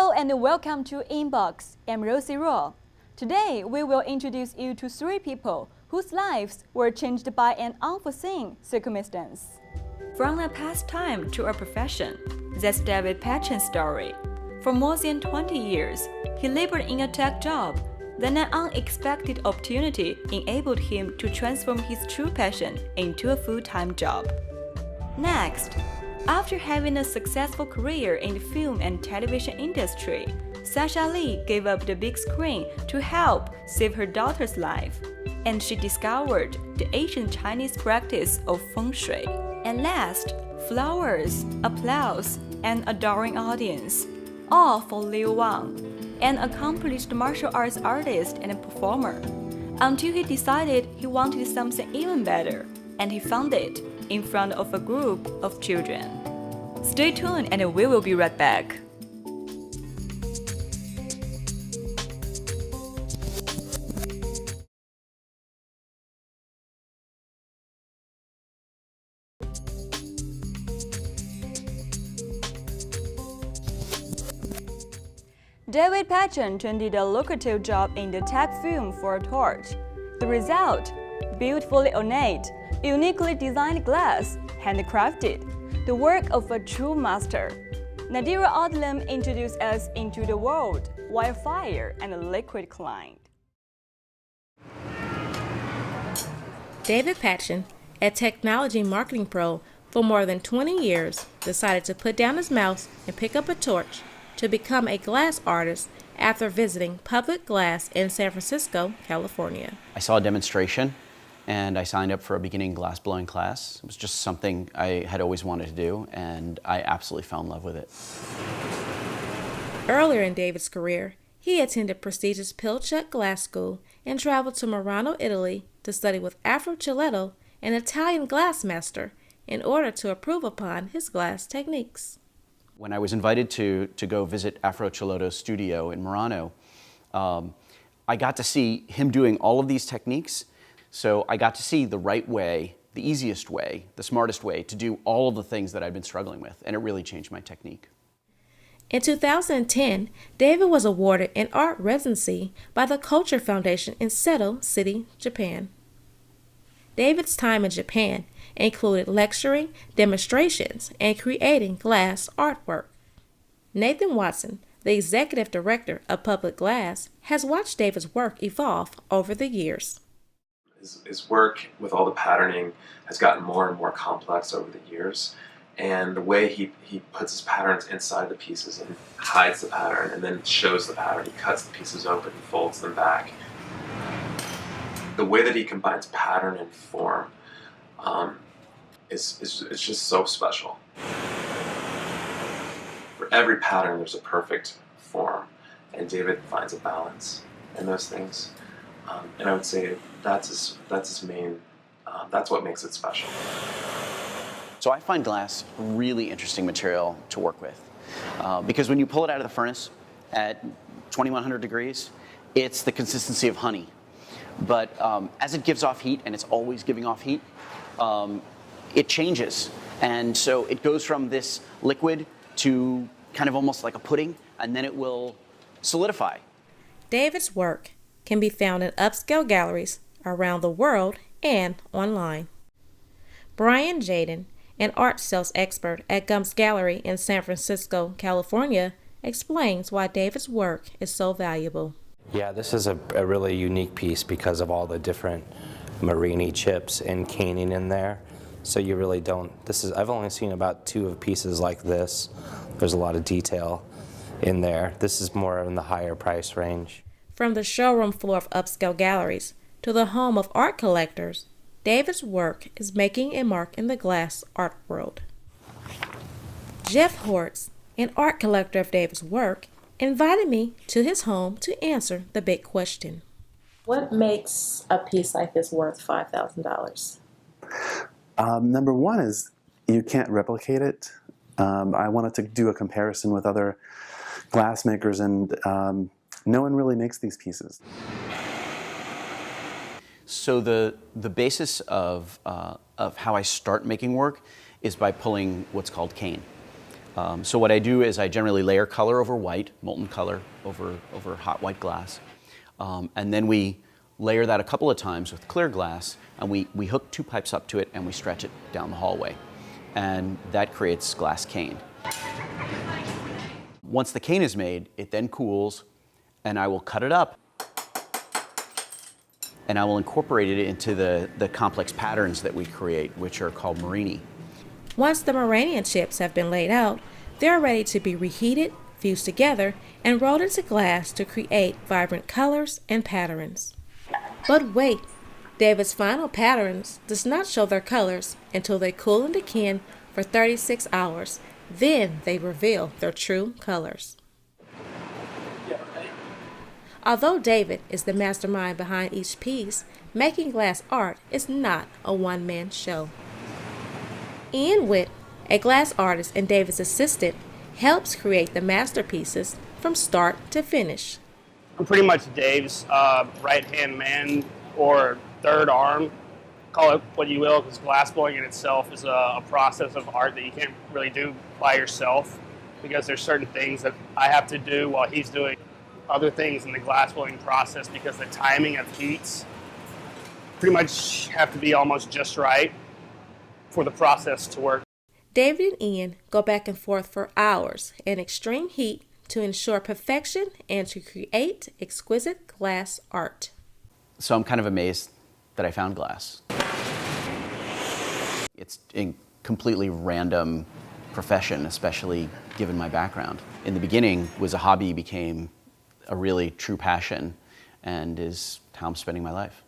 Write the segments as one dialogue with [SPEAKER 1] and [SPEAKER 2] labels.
[SPEAKER 1] Hello and welcome to InBox. I'm Rosie Raw. Today we will introduce you to 3 people whose lives were changed by an unforeseen circumstance. From a pastime to a profession, that's David Patchen's story. For more than 20 years, he labored in a tech job. Then an unexpected opportunity enabled him to transform his true passion into a full-time job. Next, after having a successful career in the film and television industry, Sasha Lee gave up the big screen to help save her daughter's life, and she discovered the ancient Chinese practice of Feng Shui. And last, flowers, applause, and adoring audience, all for Liu Wang, an accomplished martial arts artist and performer, until he decided he wanted something even better, and he found it in front of a group of children. Stay tuned and we will be right back. David Patchen turned a lucrative job in the tech film for a torch. The result? Beautifully ornate, uniquely designed glass, handcrafted, the work of a true master. Nadira Odlem introduced us into the world while fire and liquid collide.
[SPEAKER 2] David Patchen, a technology marketing pro for more than 20 years, decided to put down his mouse and pick up a torch to become a glass artist after visiting public glass in San Francisco, California.
[SPEAKER 3] I saw a demonstration and I signed up for a beginning glass blowing class. It was just something I had always wanted to do, and I absolutely fell in love with it.
[SPEAKER 2] Earlier in David's career, he attended prestigious Pilchuck Glass School and traveled to Murano, Italy to study with Afro Ciletto, an Italian glass master, in order to improve upon his glass techniques.
[SPEAKER 3] When I was invited to go visit Afro Ciletto's studio in Murano, I got to see him doing all of these techniques. So I got to see the right way, the easiest way, the smartest way to do all of the things that I'd been struggling with, and it really changed my technique.
[SPEAKER 2] In 2010, David was awarded an art residency by the Culture Foundation in Seto City, Japan. David's time in Japan included lecturing, demonstrations, and creating glass artwork. Nathan Watson, the executive director of Public Glass, has watched David's work evolve over the years.
[SPEAKER 4] His work with all the patterning has gotten more and more complex over the years, and the way he puts his patterns inside the pieces and hides the pattern and then shows the pattern, he cuts the pieces open and folds them back. The way that he combines pattern and form is just so special. For every pattern there's a perfect form, and David finds a balance in those things. And I would say that's his main, that's what makes it special.
[SPEAKER 3] So I find glass a really interesting material to work with, because when you pull it out of the furnace at 2100 degrees, it's the consistency of honey. But as it gives off heat, and it's always giving off heat, it changes. And so it goes from this liquid to kind of almost like a pudding, and then it will solidify.
[SPEAKER 2] David's work can be found in upscale galleries around the world and online. Brian Jaden, an art sales expert at Gumps Gallery in San Francisco, California, explains why David's work is so valuable.
[SPEAKER 5] Yeah, this is a really unique piece because of all the different Marini chips and caning in there. So you really don't, I've only seen about 2 pieces like this. There's a lot of detail in there. This is more in the higher price range.
[SPEAKER 2] From the showroom floor of upscale galleries to the home of art collectors, David's work is making a mark in the glass art world. Jeff Hortz, an art collector of David's work, invited me to his home to answer the big question.
[SPEAKER 6] What makes a piece like this worth $5,000?
[SPEAKER 7] Number one is you can't replicate it. I wanted to do a comparison with other glass makers, and no one really makes these pieces.
[SPEAKER 3] So the basis of how I start making work is by pulling what's called cane. So what I do is I generally layer color over white, molten color over hot white glass. And then we layer that a couple of times with clear glass, and we hook 2 pipes up to it and we stretch it down the hallway. And that creates glass cane. Once the cane is made, it then cools, and I will cut it up and I will incorporate it into the complex patterns that we create, which are called morini.
[SPEAKER 2] Once the Moranian chips have been laid out, they are ready to be reheated, fused together, and rolled into glass to create vibrant colors and patterns. But wait, David's final patterns does not show their colors until they cool in the kiln for 36 hours. Then they reveal their true colors. Although David is the mastermind behind each piece, making glass art is not a one-man show. Ian Witt, a glass artist and David's assistant, helps create the masterpieces from start to finish.
[SPEAKER 8] I'm pretty much Dave's right-hand man or third arm. Call it what you will, because glassblowing in itself is a process of art that you can't really do by yourself, because there's certain things that I have to do while he's doing other things in the glassblowing process, because the timing of heats pretty much have to be almost just right for the process to work.
[SPEAKER 2] David and Ian go back and forth for hours in extreme heat to ensure perfection and to create exquisite glass art.
[SPEAKER 3] So I'm kind of amazed that I found glass. It's a completely random profession, especially given my background. In the beginning, it was a hobby, became a really true passion, and is how I'm spending my life.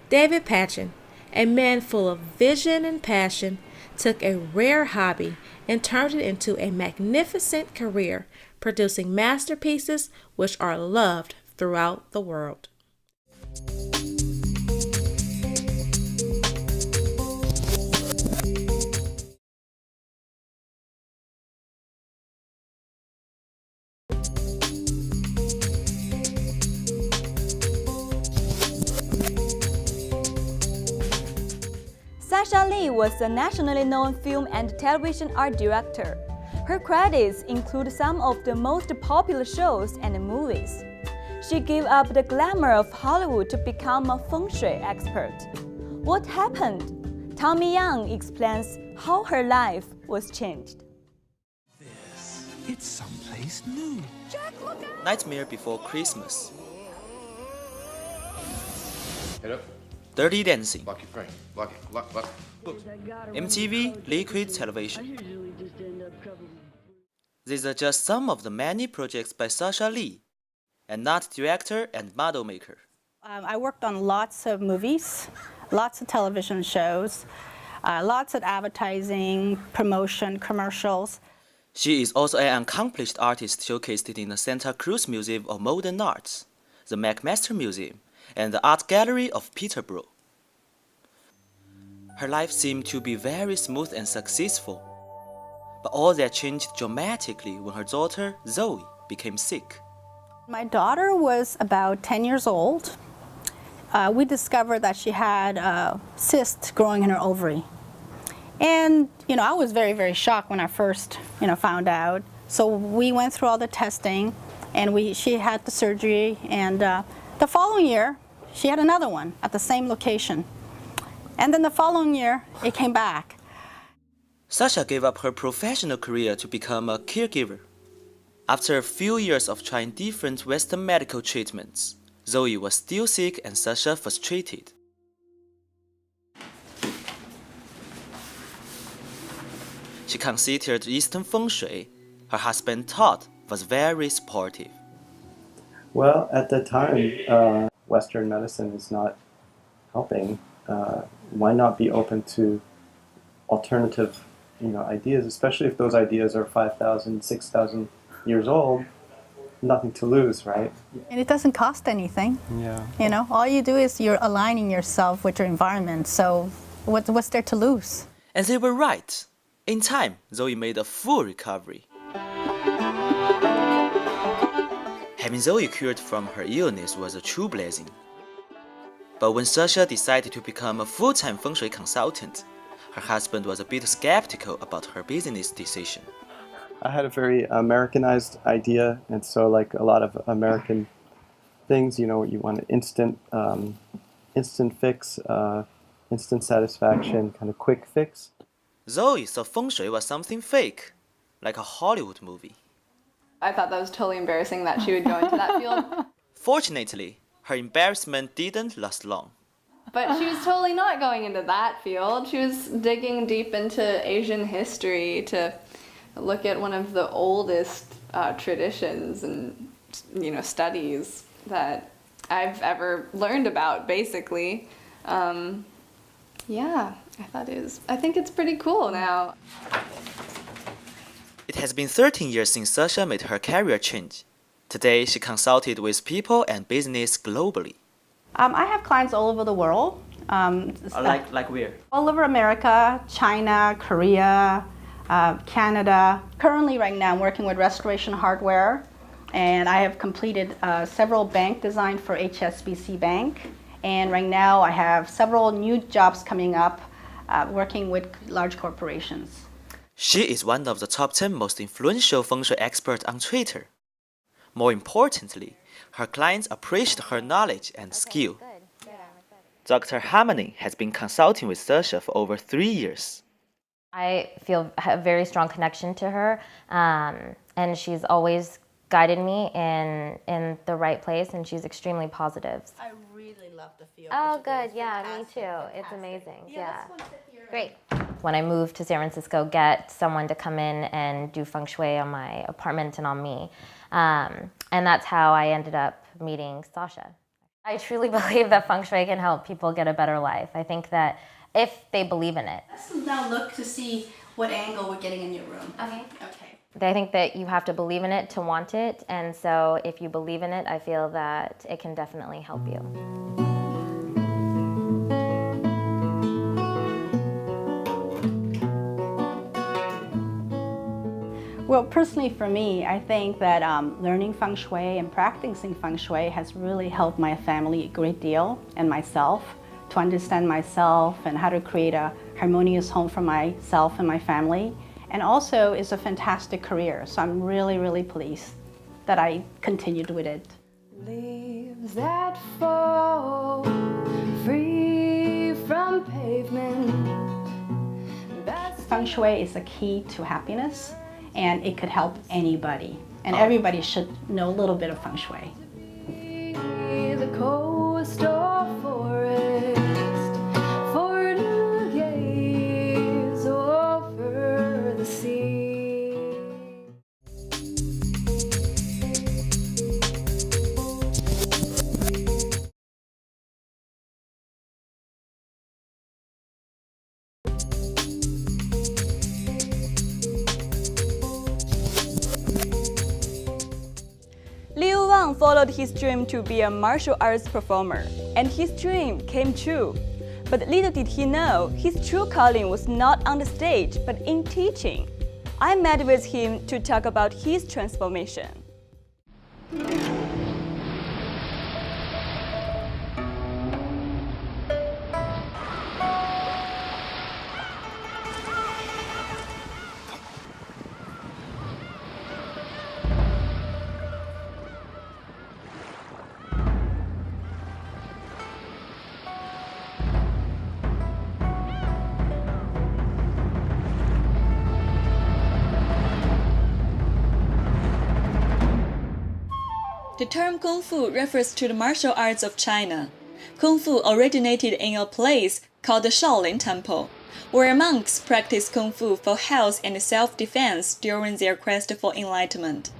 [SPEAKER 2] David Patchen, a man full of vision and passion, took a rare hobby and turned it into a magnificent career, producing masterpieces which are loved throughout the world.
[SPEAKER 1] Sasha Lee was a nationally known film and television art director. Her credits include some of the most popular shows and movies. She gave up the glamour of Hollywood to become a Feng Shui expert. What happened? Tommy Young explains how her life was changed.
[SPEAKER 9] It's someplace new.
[SPEAKER 10] Nightmare Before Christmas.
[SPEAKER 11] Hello?
[SPEAKER 10] Dirty Dancing.
[SPEAKER 11] Lock it, Frank. Lock it. Lock.
[SPEAKER 10] MTV Liquid Television. These are just some of the many projects by Sasha Lee, an art director and model maker.
[SPEAKER 12] I worked on lots of movies, lots of television shows, lots of advertising, promotion, commercials.
[SPEAKER 10] She is also an accomplished artist showcased in the Santa Cruz Museum of Modern Arts, the McMaster Museum, and the Art Gallery of Peterborough. Her life seemed to be very smooth and successful, but all that changed dramatically when her daughter, Zoe, became sick.
[SPEAKER 12] My daughter was about 10 years old. We discovered that she had a cyst growing in her ovary. And, I was very, very shocked when I first, found out. So we went through all the testing, and she had the surgery, and the following year, she had another one at the same location. And then the following year, it came back.
[SPEAKER 10] Sasha gave up her professional career to become a caregiver. After a few years of trying different Western medical treatments, Zoe was still sick and Sasha frustrated. She considered Eastern Feng Shui. Her husband Todd was very supportive.
[SPEAKER 13] Well, at the time, Western medicine is not helping. Why not be open to alternative, ideas, especially if those ideas are 5,000, 6,000 years old? Nothing to lose, right?
[SPEAKER 12] And it doesn't cost anything.
[SPEAKER 13] Yeah.
[SPEAKER 12] All you do is you're aligning yourself with your environment. So what's there to lose?
[SPEAKER 10] And they were right. In time, Zoe made a full recovery. Having Zoe cured from her illness was a true blessing. But when Sasha decided to become a full-time Feng Shui consultant, Her husband was a bit skeptical about her business decision.
[SPEAKER 13] I had a very Americanized idea, and so like a lot of American things, you want an instant fix, instant satisfaction, kind of quick fix.
[SPEAKER 10] Zoe thought feng shui was something fake, like a Hollywood movie.
[SPEAKER 9] I thought that was totally embarrassing that she would go into that field.
[SPEAKER 10] Fortunately, her embarrassment didn't last long.
[SPEAKER 9] But she was totally not going into that field. She was digging deep into Asian history to look at one of the oldest traditions and studies that I've ever learned about, basically. Yeah, I think it's pretty cool now.
[SPEAKER 10] It has been 13 years since Sasha made her career change. Today, she consulted with people and business globally.
[SPEAKER 12] I have clients all over the world.
[SPEAKER 10] Like where?
[SPEAKER 12] All over America, China, Korea, Canada. Currently, right now, I'm working with Restoration Hardware, and I have completed several bank designs for HSBC Bank. And right now, I have several new jobs coming up, working with large corporations.
[SPEAKER 10] She is one of the top 10 most influential feng shui experts on Twitter. More importantly, her clients appreciate her knowledge and skill. Dr. Harmony has been consulting with Sasha for over 3 years.
[SPEAKER 14] I feel a very strong connection to her, and she's always guided me in the right place, and she's extremely positive.
[SPEAKER 12] I really love the field.
[SPEAKER 14] Oh, good. Yeah, me too. It's amazing. Yeah. Great. When I moved to San Francisco, get someone to come in and do feng shui on my apartment and on me. And that's how I ended up meeting Sasha. I truly believe that feng shui can help people get a better life. I think that if they believe in it.
[SPEAKER 12] Let's now look to see what angle we're getting in your room.
[SPEAKER 14] Okay.
[SPEAKER 12] Okay.
[SPEAKER 14] I think that you have to believe in it to want it. And so if you believe in it, I feel that it can definitely help you.
[SPEAKER 12] Well, personally for me, I think that learning feng shui and practicing feng shui has really helped my family a great deal and myself to understand myself and how to create a harmonious home for myself and my family. And also it's a fantastic career, so I'm really, really pleased that I continued with it.
[SPEAKER 9] Leaves that fall free from pavement.
[SPEAKER 12] Feng shui is a key to happiness, and it could help anybody. And everybody should know a little bit of feng shui.
[SPEAKER 9] The coast or forest, for to gaze over the sea.
[SPEAKER 1] Liu Wang followed his dream to be a martial arts performer, and his dream came true. But little did he know, his true calling was not on the stage, but in teaching. I met with him to talk about his transformation. The term Kung Fu refers to the martial arts of China. Kung Fu originated in a place called the Shaolin Temple, where monks practiced Kung Fu for health and self-defense during their quest for enlightenment.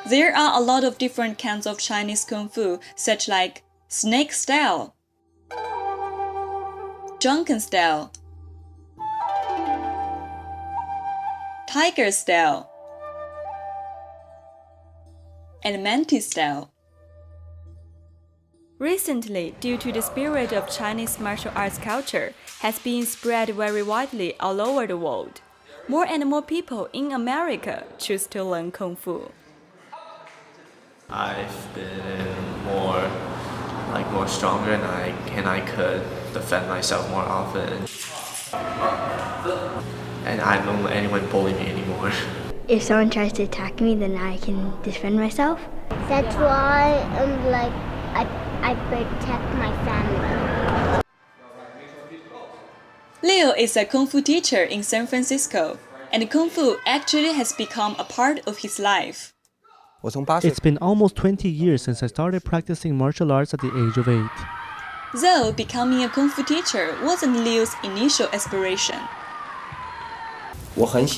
[SPEAKER 1] There are a lot of different kinds of Chinese Kung Fu, such like snake style, drunken style, tiger style, and mantis style. Recently, due to the spirit of Chinese martial arts culture, has been spread very widely all over the world. More and more people in America choose to learn Kung Fu.
[SPEAKER 15] I've been more stronger and I could defend myself more often. And I don't let anyone bully me anymore.
[SPEAKER 16] If someone tries to attack me, then I can defend myself. That's why I protect my family.
[SPEAKER 1] Leo is a Kung Fu teacher in San Francisco, and Kung Fu actually has become a part of his life.
[SPEAKER 17] It's been almost 20 years since I started practicing martial arts at the age of 8.
[SPEAKER 1] Though becoming a Kung Fu teacher wasn't Leo's initial aspiration.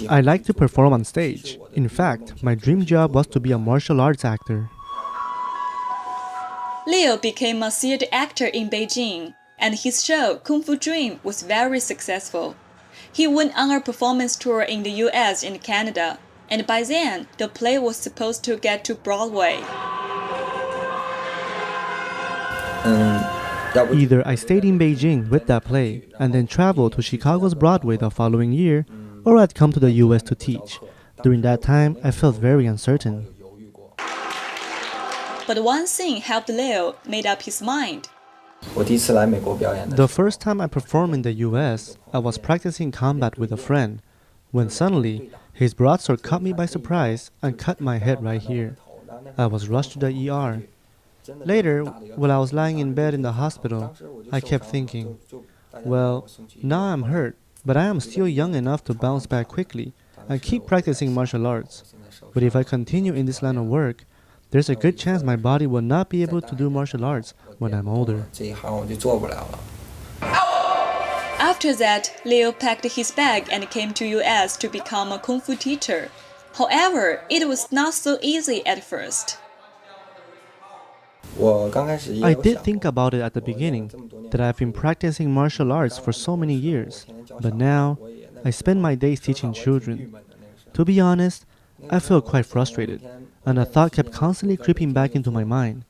[SPEAKER 17] I like to perform on stage. In fact, my dream job was to be a martial arts actor.
[SPEAKER 1] Leo became a theater actor in Beijing, and his show Kung Fu Dream was very successful. He went on a performance tour in the US and Canada, and by then, the play was supposed to get to Broadway.
[SPEAKER 17] Either I stayed in Beijing with that play and then traveled to Chicago's Broadway the following year, or I'd come to the US to teach. During that time, I felt very uncertain.
[SPEAKER 1] But one thing helped Leo made up his mind.
[SPEAKER 17] The first time I performed in the US, I was practicing combat with a friend, when suddenly, his broadsword caught me by surprise and cut my head right here. I was rushed to the ER. Later, while I was lying in bed in the hospital, I kept thinking, well, now I'm hurt, but I am still young enough to bounce back quickly and keep practicing martial arts. But if I continue in this line of work, there's a good chance my body will not be able to do martial arts when I'm older.
[SPEAKER 1] After that, Leo packed his bag and came to US to become a Kung Fu teacher. However, it was not so easy at first.
[SPEAKER 17] I did think about it at the beginning, that I've been practicing martial arts for so many years, but now I spend my days teaching children. To be honest, I feel quite frustrated, and a thought kept constantly creeping back into my mind.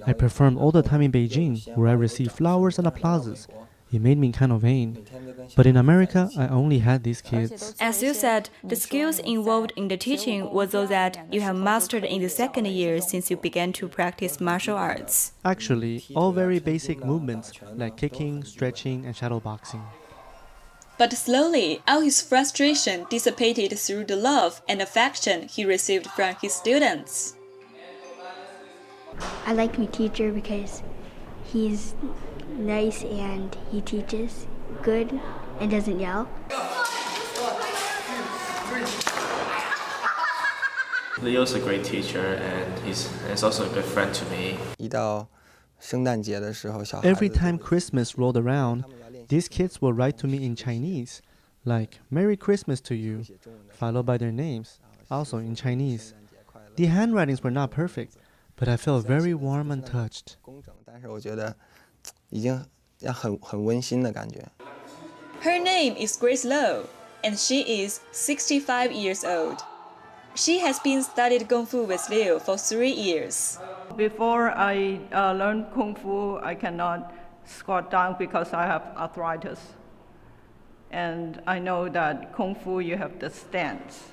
[SPEAKER 17] I performed all the time in Beijing, where I received flowers and applauses. It made me kind of vain. But in America, I only had these kids.
[SPEAKER 1] As you said, the skills involved in the teaching were those that you have mastered in the second year since you began to practice martial arts.
[SPEAKER 17] Actually, all very basic movements like kicking, stretching, and shadow boxing.
[SPEAKER 1] But slowly, all his frustration dissipated through the love and affection he received from his students.
[SPEAKER 16] I like my teacher because he's nice and he teaches good and doesn't yell.
[SPEAKER 15] Leo's a great teacher and he's also a good friend to me.
[SPEAKER 17] Every time Christmas rolled around, these kids will write to me in Chinese, like Merry Christmas to you, followed by their names, also in Chinese. The handwritings were not perfect, but I felt very warm and touched.
[SPEAKER 1] Her name is Grace Low, and she is 65 years old. She has been studied Kung Fu with Leo for 3 years.
[SPEAKER 18] Before I learned Kung Fu, I cannot squat down because I have arthritis. And I know that Kung Fu, you have the stance.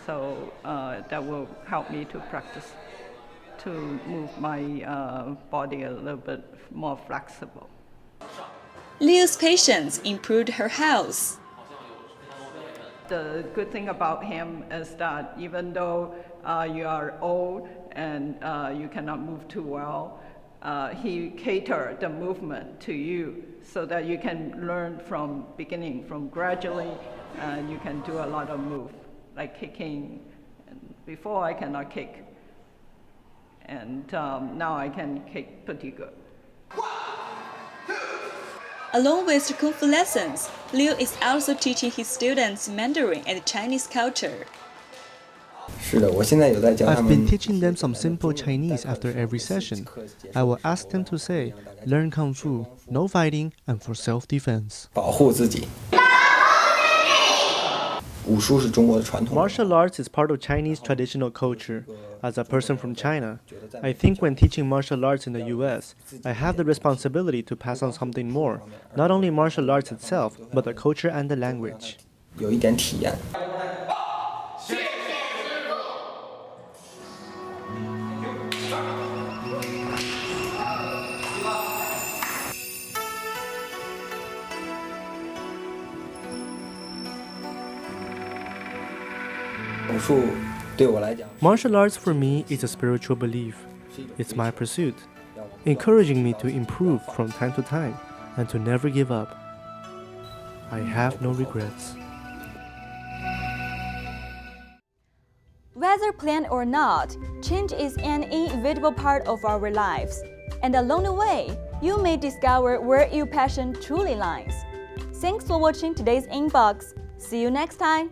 [SPEAKER 18] So that will help me to practice, to move my body a little bit more flexible.
[SPEAKER 1] Leo's patience improved her health.
[SPEAKER 18] The good thing about him is that even though you are old and you cannot move too well, he catered the movement to you so that you can learn from beginning, from gradually, and you can do a lot of move, like kicking. And before I cannot kick, and now I can kick pretty good.
[SPEAKER 1] Along with the Kung Fu lessons, Leo is also teaching his students Mandarin and Chinese culture.
[SPEAKER 17] I've been teaching them some simple Chinese after every session. I will ask them to say, learn Kung Fu, no fighting, and for self-defense. Martial arts is part of Chinese traditional culture. As a person from China, I think when teaching martial arts in the US, I have the responsibility to pass on something more, not only martial arts itself, but the culture and the language. Martial arts for me is a spiritual belief. It's my pursuit, encouraging me to improve from time to time and to never give up. I have no regrets.
[SPEAKER 1] Whether planned or not, change is an inevitable part of our lives. And along the way, you may discover where your passion truly lies. Thanks for watching today's InBox. See you next time.